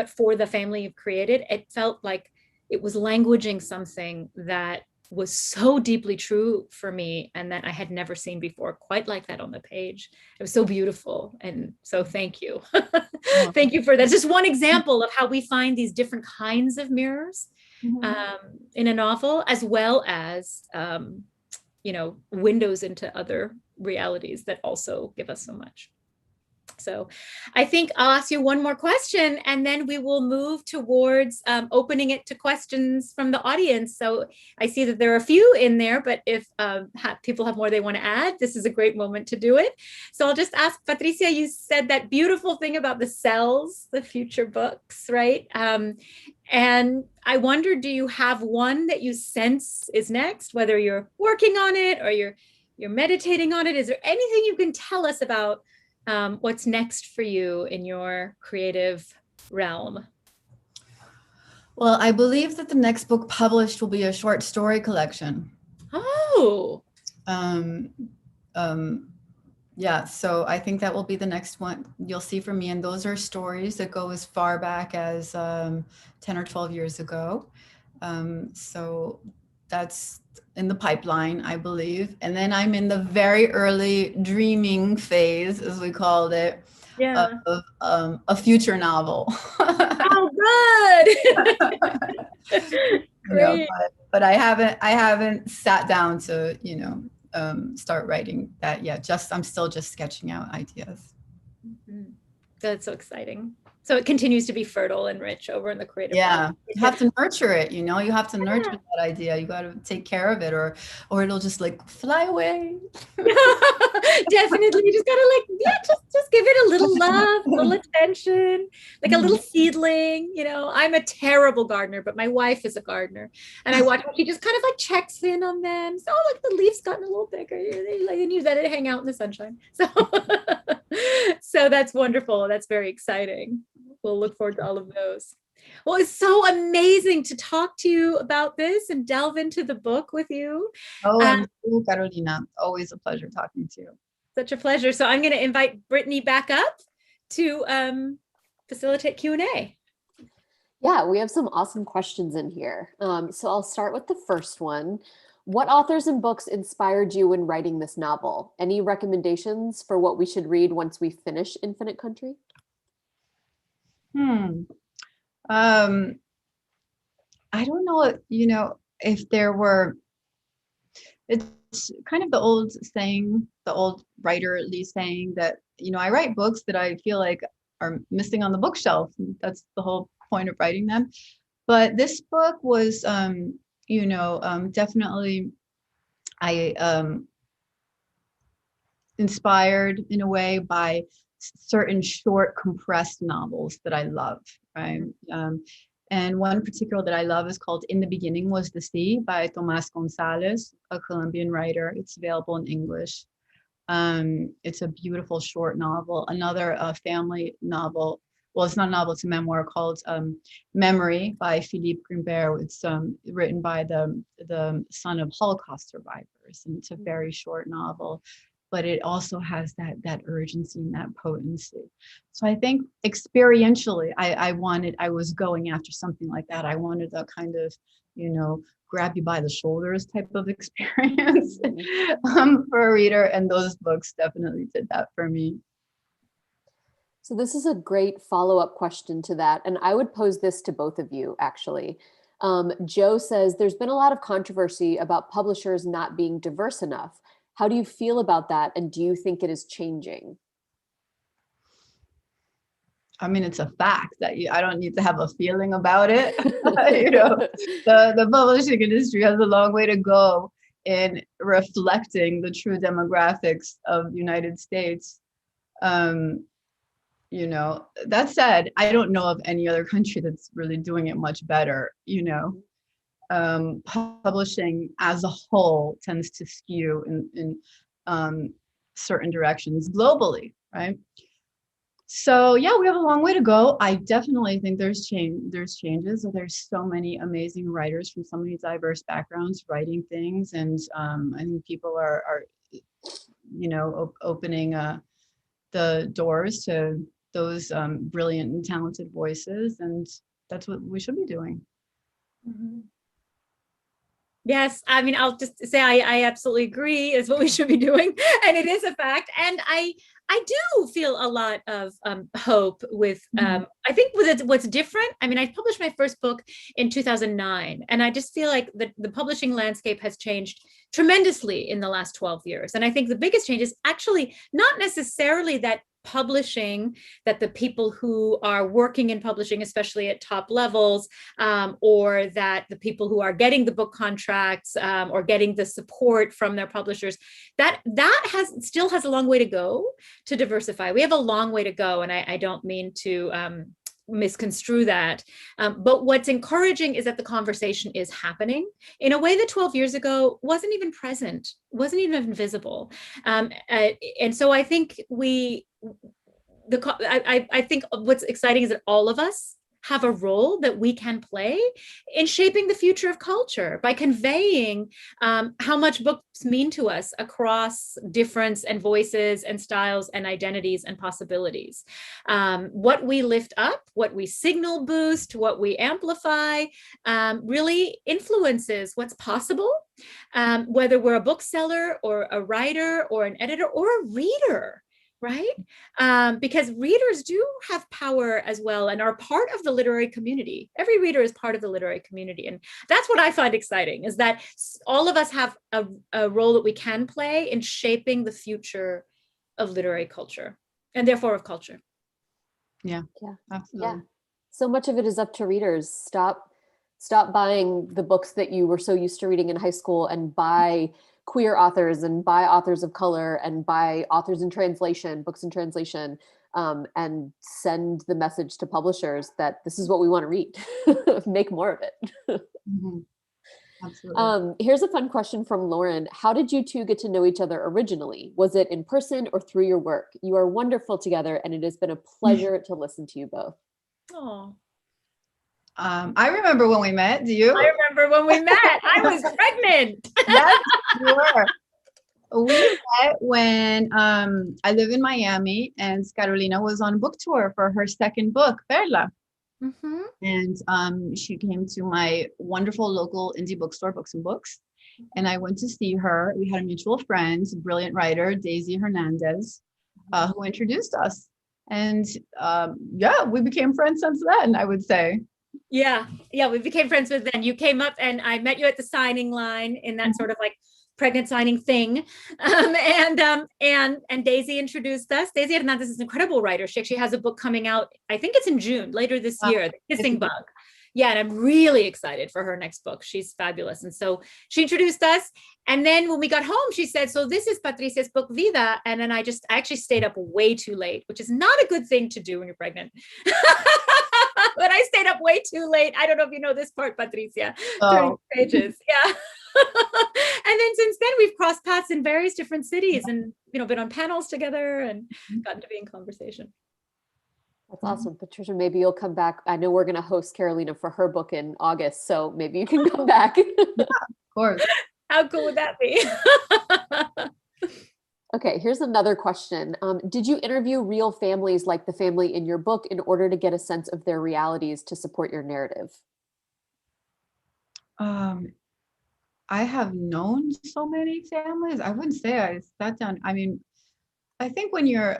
for the family you've created. It felt like it was languaging something that was so deeply true for me and that I had never seen before, quite like that on the page. It was so beautiful. And so thank you. Oh. Thank you for that. It's just one example of how we find these different kinds of mirrors in a novel, as well as, windows into other realities that also give us so much. So I think I'll ask you one more question, and then we will move towards opening it to questions from the audience. So I see that there are a few in there, but if people have more they want to add, this is a great moment to do it. So I'll just ask, Patricia, you said that beautiful thing about the cells, the future books, right? And I wonder, do you have one that you sense is next, whether you're working on it or you're meditating on it? Is there anything you can tell us about what's next for you in your creative realm? Well, I believe that the next book published will be a short story collection. Oh. Yeah, so I think that will be the next one you'll see from me. And those are stories that go as far back as 10 or 12 years ago. So that's in the pipeline, I believe. And then I'm in the very early dreaming phase, as we called it, of a future novel. Oh, good. Great. But I haven't sat down to, start writing that yet. I'm still just sketching out ideas. That's so exciting. So it continues to be fertile and rich over in the creative world. You have to nurture it, you have to nurture that idea. You got to take care of it or it'll just like fly away. Definitely. You just gotta just give it a little love, a little attention, like a little seedling. I'm a terrible gardener, but my wife is a gardener, and I watch her. She just kind of like checks in on them. So like the leaves gotten a little bigger. And you let it hang out in the sunshine. So that's wonderful. That's very exciting. We'll look forward to all of those. Well, it's so amazing to talk to you about this and delve into the book with you. Oh, and you, Carolina. Always a pleasure talking to you. Such a pleasure. So I'm going to invite Brittany back up to facilitate Q&A. Yeah, we have some awesome questions in here. So I'll start with the first one. What authors and books inspired you when writing this novel? Any recommendations for what we should read once we finish Infinite Country? I don't know, if there were, it's kind of the old saying, the old writerly saying that, I write books that I feel like are missing on the bookshelf. That's the whole point of writing them. But this book was, definitely, inspired in a way by certain short compressed novels that I love, right? And one particular that I love is called In the Beginning Was the Sea by Tomás González, a Colombian writer. It's available in English. It's a beautiful short novel. Another family novel, well, it's not a novel, it's a memoir called Memory by Philippe Grimbert. It's written by the son of Holocaust survivors, and it's a very short novel. but it also has that urgency and that potency. So I think experientially, I was going after something like that. I wanted that kind of, grab you by the shoulders type of experience for a reader. And those books definitely did that for me. So this is a great follow-up question to that. And I would pose this to both of you, actually. Joe says, there's been a lot of controversy about publishers not being diverse enough. How do you feel about that? And do you think it is changing? I mean, it's a fact that I don't need to have a feeling about it. The publishing industry has a long way to go in reflecting the true demographics of the United States. That said, I don't know of any other country that's really doing it much better. Publishing as a whole tends to skew in certain directions globally, right? So yeah, we have a long way to go. I definitely think there's changes. There's so many amazing writers from so many diverse backgrounds writing things, and I think people are opening the doors to those brilliant and talented voices, and that's what we should be doing. Mm-hmm. Yes, I mean, I'll just say I absolutely agree is what we should be doing, and it is a fact. And I do feel a lot of hope with, I think with what's different. I mean, I published my first book in 2009, and I just feel like the publishing landscape has changed tremendously in the last 12 years. And I think the biggest change is actually not necessarily that publishing, that the people who are working in publishing, especially at top levels, or that the people who are getting the book contracts or getting the support from their publishers, that still has a long way to go to diversify. We have a long way to go, and I don't mean to misconstrue that. But what's encouraging is that the conversation is happening in a way that 12 years ago wasn't even present, wasn't even visible. And so I think I think what's exciting is that all of us have a role that we can play in shaping the future of culture by conveying how much books mean to us across difference and voices and styles and identities and possibilities. What we lift up, what we signal boost, what we amplify really influences what's possible, whether we're a bookseller or a writer or an editor or a reader. Right? Because readers do have power as well and are part of the literary community. Every reader is part of the literary community. And that's what I find exciting, is that all of us have a role that we can play in shaping the future of literary culture and therefore of culture. Yeah, absolutely. Yeah. So much of it is up to readers. Stop buying the books that you were so used to reading in high school and buy queer authors and by authors of color and by authors in translation, books in translation, and send the message to publishers that this is what we want to read. Make more of it. Absolutely. Here's a fun question from Lauren. How did you two get to know each other originally? Was it in person or through your work? You are wonderful together, and it has been a pleasure to listen to you both. Oh. I remember when we met. Do you? I remember when we met. I was pregnant. Yes, you were. We met when I live in Miami, and Carolina was on book tour for her second book, Perla. Mm-hmm. And she came to my wonderful local indie bookstore, Books and Books, and I went to see her. We had a mutual friend, brilliant writer, Daisy Hernandez, who introduced us. And we became friends since then, I would say. Yeah, we became friends with then. You came up and I met you at the signing line in that sort of like pregnant signing thing. And Daisy introduced us. Daisy Hernandez is an incredible writer. She actually has a book coming out, I think it's in June, later this year, The Kissing Bug. Yeah, and I'm really excited for her next book. She's fabulous. And so she introduced us. And then when we got home, she said, so this is Patricia's book, Vida. And then I actually stayed up way too late, which is not a good thing to do when you're pregnant. But I stayed up way too late. I don't know if you know this part, Patricia. Turning pages. Yeah. And then since then, we've crossed paths in various different cities and, been on panels together and gotten to be in conversation. That's awesome. Patricia, maybe you'll come back. I know we're going to host Carolina for her book in August, so maybe you can come back. Yeah, of course. How cool would that be? Okay, here's another question. Did you interview real families like the family in your book in order to get a sense of their realities to support your narrative? Um, I have known so many families. I wouldn't say I sat down. I mean, I think when you're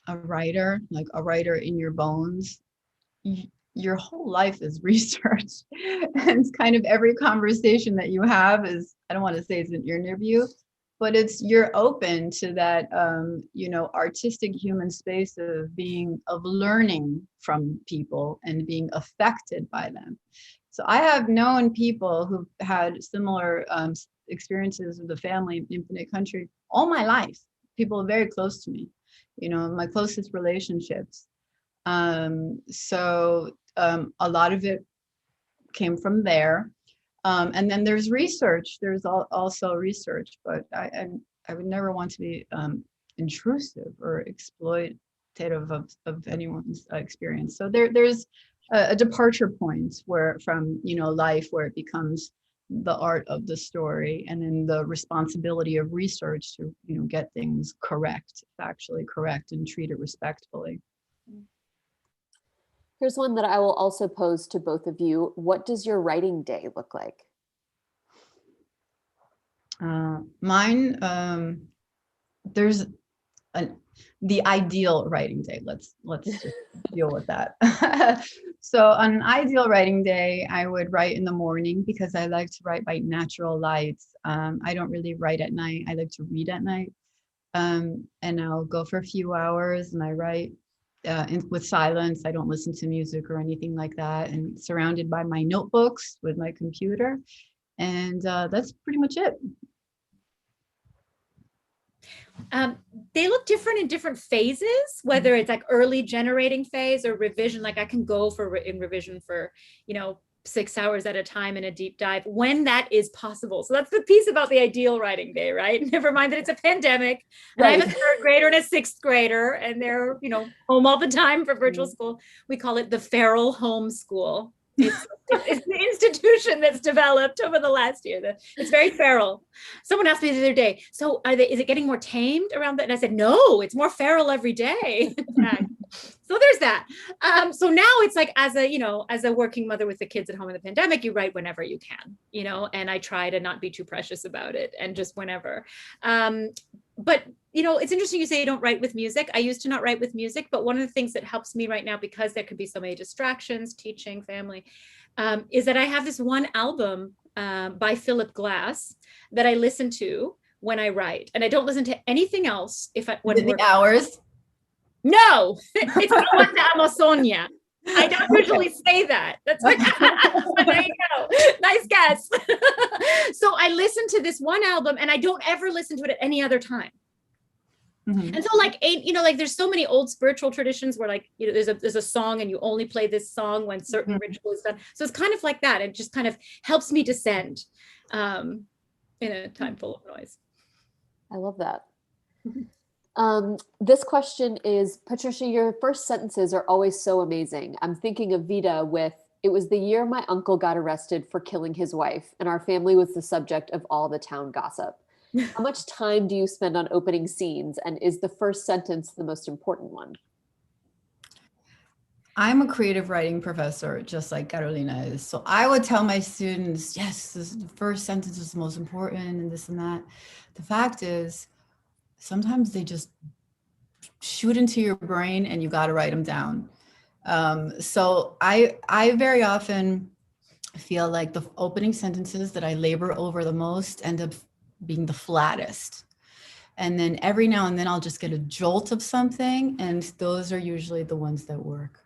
a writer, like a writer in your bones, your whole life is research. And it's kind of every conversation that you have is, I don't want to say it's an interview, but it's you're open to that, artistic human space of learning from people and being affected by them. So I have known people who've had similar experiences with the family in Infinite Country all my life. People very close to me, my closest relationships. A lot of it came from there. And then there's research. There's also research, but I would never want to be intrusive or exploitative of anyone's experience. So there's a departure point from life where it becomes the art of the story, and then the responsibility of research to get things correct, factually correct, and treat it respectfully. Here's one that I will also pose to both of you. What does your writing day look like? Mine, there's the ideal writing day. Let's just deal with that. So on an ideal writing day, I would write in the morning because I like to write by natural light. I don't really write at night. I like to read at night. And I'll go for a few hours and I write with silence. I don't listen to music or anything like that, and surrounded by my notebooks with my computer. And that's pretty much it. They look different in different phases, whether it's like early generating phase or revision. Like I can go in revision for, 6 hours at a time in a deep dive when that is possible. So that's the piece about the ideal writing day, right? Never mind that it's a pandemic. And right. I have a 3rd grader and a 6th grader, and they're, home all the time for virtual school. We call it the feral homeschool. It's the institution that's developed over the last year. It's very feral. Someone asked me the other day, so is it getting more tamed around that? And I said, no, it's more feral every day. So there's that. So now it's like, as a working mother with the kids at home in the pandemic, you write whenever you can, and I try to not be too precious about it and just whenever. But it's interesting you say you don't write with music. I used to not write with music, but one of the things that helps me right now, because there could be so many distractions, teaching, family, is that I have this one album by Philip Glass that I listen to when I write, and I don't listen to anything else when the hours. No, it's Agua de Amazonia. I don't usually say that. That's like, but there you go. Nice guess. So I listen to this one album and I don't ever listen to it at any other time. Mm-hmm. And so like, there's so many old spiritual traditions where like, there's a song and you only play this song when certain ritual is done. So it's kind of like that. It just kind of helps me descend in a time full of noise. I love that. This question is, Patricia, your first sentences are always so amazing. I'm thinking of Vita with, it was the year my uncle got arrested for killing his wife, and our family was the subject of all the town gossip. How much time do you spend on opening scenes, and is the first sentence the most important one? I'm a creative writing professor, just like Carolina is. So I would tell my students, yes, the first sentence is the most important and this and that. The fact is, sometimes they just shoot into your brain and you got to write them down. So I very often feel like the opening sentences that I labor over the most end up being the flattest. And then every now and then I'll just get a jolt of something, and those are usually the ones that work.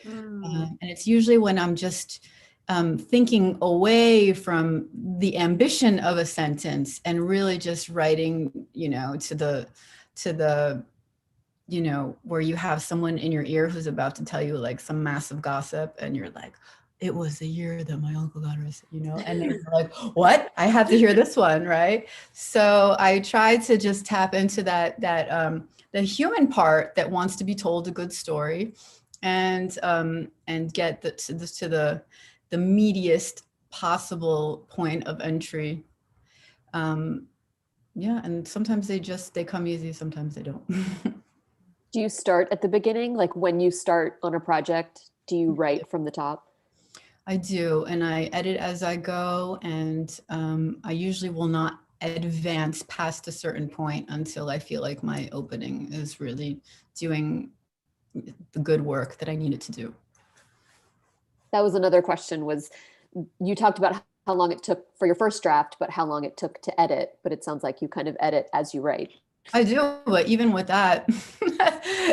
And it's usually when I'm just thinking away from the ambition of a sentence and really just writing, to the, where you have someone in your ear who's about to tell you like some massive gossip, and you're like, it was the year that my uncle got arrested, and they're like, what? I have to hear this one, right? So I try to just tap into that the human part that wants to be told a good story, and get to the meatiest possible point of entry. Yeah, and sometimes they come easy, sometimes they don't. Do you start at the beginning? Like when you start on a project, do you write from the top? I do, and I edit as I go, and I usually will not advance past a certain point until I feel like my opening is really doing the good work that I needed to do. That was another question, was you talked about how long it took for your first draft, but how long it took to edit, but it sounds like you kind of edit as you write. I do, but even with that,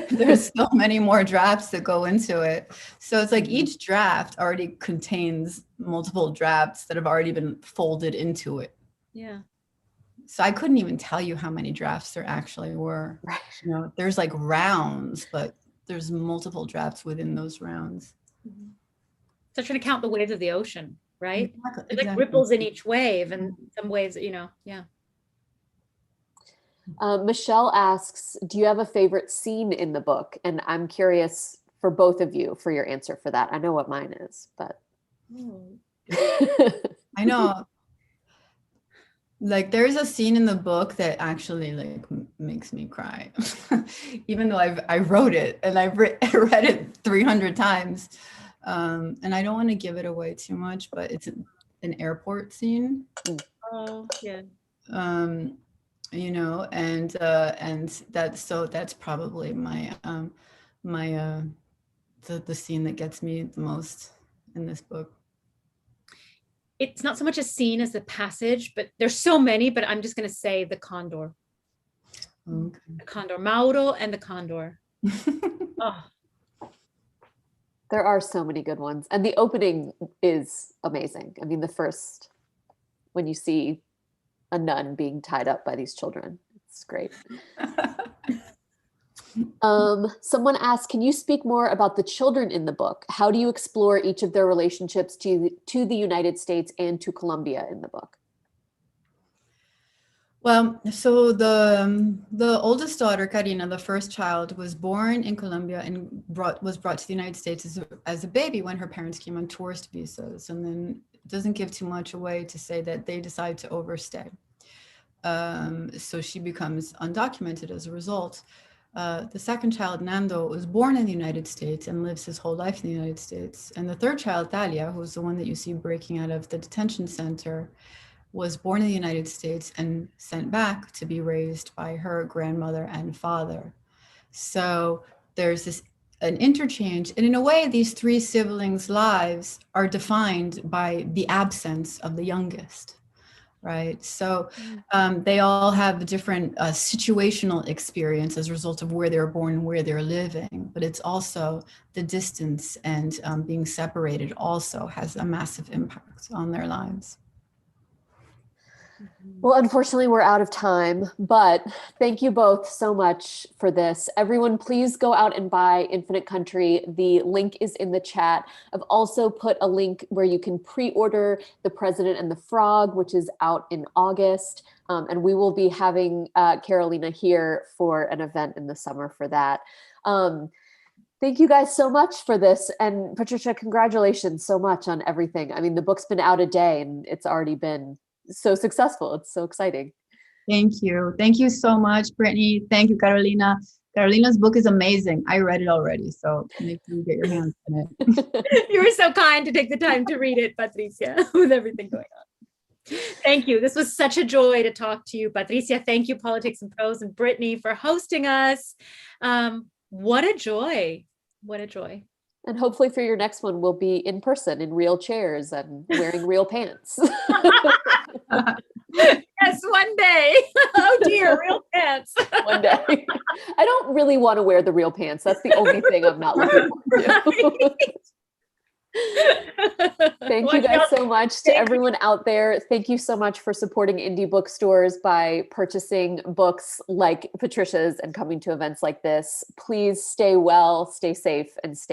there's so many more drafts that go into it. So it's like each draft already contains multiple drafts that have already been folded into it. Yeah. So I couldn't even tell you how many drafts there actually were. Right. You know, there's like rounds, but there's multiple drafts within those rounds. So trying to count the waves of the ocean, right? Exactly, There's like exactly. ripples in each wave, and some waves, you know, yeah. Michelle asks, do you have a favorite scene in the book? And I'm curious for both of you for your answer for that. I know what mine is, but. I know. Like there's a scene in the book that actually like makes me cry, even though I wrote it and I read it 300 times. And I don't want to give it away too much, but it's an airport scene. Oh, yeah. You know, and that's probably my the scene that gets me the most in this book. It's not so much a scene as a passage, but there's so many, but I'm just going to say the condor. Okay. The condor, Mauro and the condor. Oh. There are so many good ones. And the opening is amazing. I mean, the first, when you see a nun being tied up by these children, it's great. Someone asked, can you speak more about the children in the book? How do you explore each of their relationships to the United States and to Colombia in the book? Well, so the oldest daughter, Karina, the first child, was born in Colombia and was brought to the United States as a baby when her parents came on tourist visas. And then it doesn't give too much away to say that they decide to overstay. So she becomes undocumented as a result. The second child, Nando, was born in the United States and lives his whole life in the United States. And the third child, Talia, who's the one that you see breaking out of the detention center, was born in the United States and sent back to be raised by her grandmother and father. So there's an interchange. And in a way, these three siblings' lives are defined by the absence of the youngest. Right. So they all have a different situational experience as a result of where they're born and where they're living. But it's also the distance and being separated also has a massive impact on their lives. Well, unfortunately, we're out of time, but thank you both so much for this. Everyone, please go out and buy Infinite Country. The link is in the chat. I've also put a link where you can pre-order The President and the Frog, which is out in August. And we will be having Carolina here for an event in the summer for that. Thank you guys so much for this. And Patricia, congratulations so much on everything. I mean, the book's been out a day and it's already been so successful. It's so exciting. Thank you. Thank you so much, Brittany. Thank you, Carolina. Carolina's book is amazing. I read it already, so make sure you get your hands on it. You were so kind to take the time to read it, Patricia, with everything going on. Thank you. This was such a joy to talk to you, Patricia. Thank you, Politics and Prose, and Brittany for hosting us. What a joy. What a joy. And hopefully for your next one, we'll be in person in real chairs and wearing real pants. Yes, one day. Oh dear, real pants. One day. I don't really want to wear the real pants. That's the only thing I'm not looking forward to. Thank you guys so much to everyone out there. Thank you so much for supporting indie bookstores by purchasing books like Patricia's and coming to events like this. Please stay well, stay safe, and stay